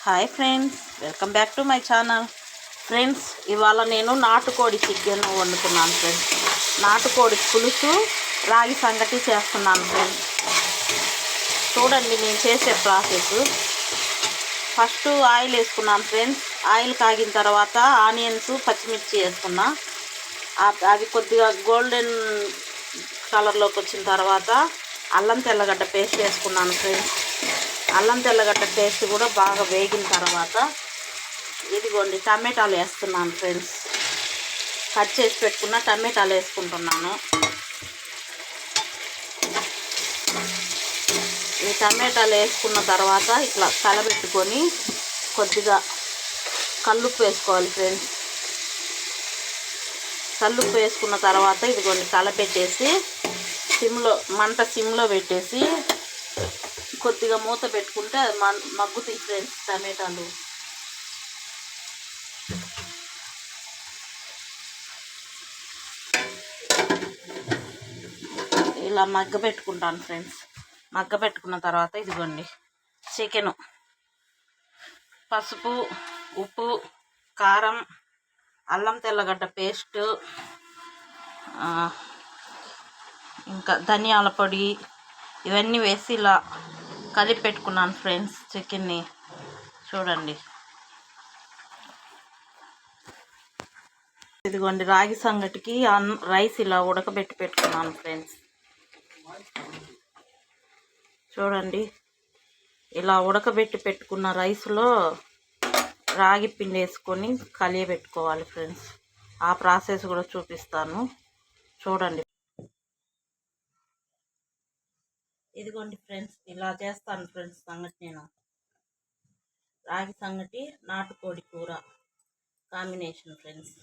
Hi friends, welcome back to my channel. Friends, ఇవాళ నేను నాటుకోడి చికెన్ వండుతున్నాను ఫ్రెండ్స్. నాటుకోడి పులుసు రాగి సంగటి చేస్తున్నాను ఫ్రెండ్స్. చూడండి నేను చేసే ప్రాసెస్. ఫస్ట్ ఆయిల్ వేసుకున్నాను ఫ్రెండ్స్. ఆయిల్ కాగిన తర్వాత ఆనియన్స్, పచ్చిమిర్చి వేసుకున్నా. అది కొద్దిగా గోల్డెన్ కలర్లోకి వచ్చిన తర్వాత అల్లం తెల్లగడ్డ పేస్ట్ వేసుకున్నాను ఫ్రెండ్స్. అల్లం తెల్లగడ్డ పేస్ట్ కూడా బాగా వేగిన తర్వాత ఇదిగోండి టమాటాలు వేస్తున్నాను ఫ్రెండ్స్. కట్ చేసి పెట్టుకున్న టమాటాలు వేసుకుంటున్నాను. ఈ టమాటాలు వేసుకున్న తర్వాత ఇట్లా కలబెట్టుకొని కొద్దిగా కల్లుప్పు వేసుకోవాలి ఫ్రెండ్స్. కల్లుప్పు వేసుకున్న తర్వాత ఇదిగోండి కలపెట్టేసి మంట సిమ్లో పెట్టేసి కొద్దిగా మూత పెట్టుకుంటే అది మగ్గుతాయి ఫ్రెండ్స్ టమాటాలు. ఇలా మగ్గబెట్టుకుంటాను ఫ్రెండ్స్. మగ్గబెట్టుకున్న తర్వాత ఇదిగోండి చికెను, పసుపు, ఉప్పు, కారం, అల్లం తెల్లగడ్డ పేస్ట్, ఇంకా ధనియాల పొడి ఇవన్నీ వేసి ఇలా కలిపి పెట్టుకున్నాను ఫ్రెండ్స్ చికెన్ని. చూడండి ఇదిగోండి రాగి సంగటికి రైస్ ఇలా ఉడకబెట్టి పెట్టుకున్నాను ఫ్రెండ్స్. చూడండి ఇలా ఉడకబెట్టి పెట్టుకున్న రైస్లో రాగి పిండి వేసుకొని కలియబెట్టుకోవాలి ఫ్రెండ్స్. ఆ ప్రాసెస్ కూడా చూపిస్తాను చూడండి. ఇదిగోండి ఫ్రెండ్స్ ఇలా చేస్తాను ఫ్రెండ్స్ సంగటి. నేను రాగి సంగటి నాటుకోడి కూర కాంబినేషన్ ఫ్రెండ్స్.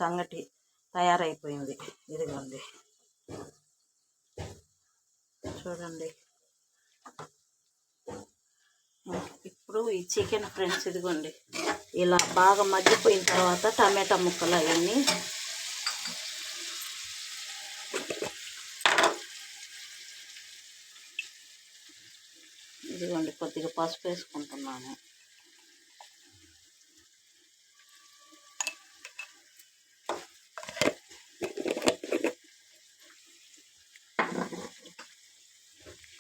సంగటి తయారైపోయింది. ఇదిగోండి చూడండి. ఇప్పుడు ఈ చికెన్ ఫ్రెండ్స్ ఇదిగోండి ఇలా బాగా మగ్గిపోయిన తర్వాత టమాటా ముక్కలు అవన్నీ ఇదిగోండి కొద్దిగా పసుపు వేసుకుంటున్నాను.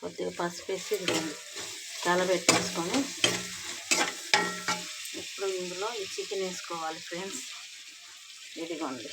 కొద్దిగా పసుపు వేసి ఇదిగోండి కలబెట్టేసుకొని ఇప్పుడు ఇందులో ఈ చికెన్ వేసుకోవాలి ఫ్రెండ్స్. ఇదిగోండి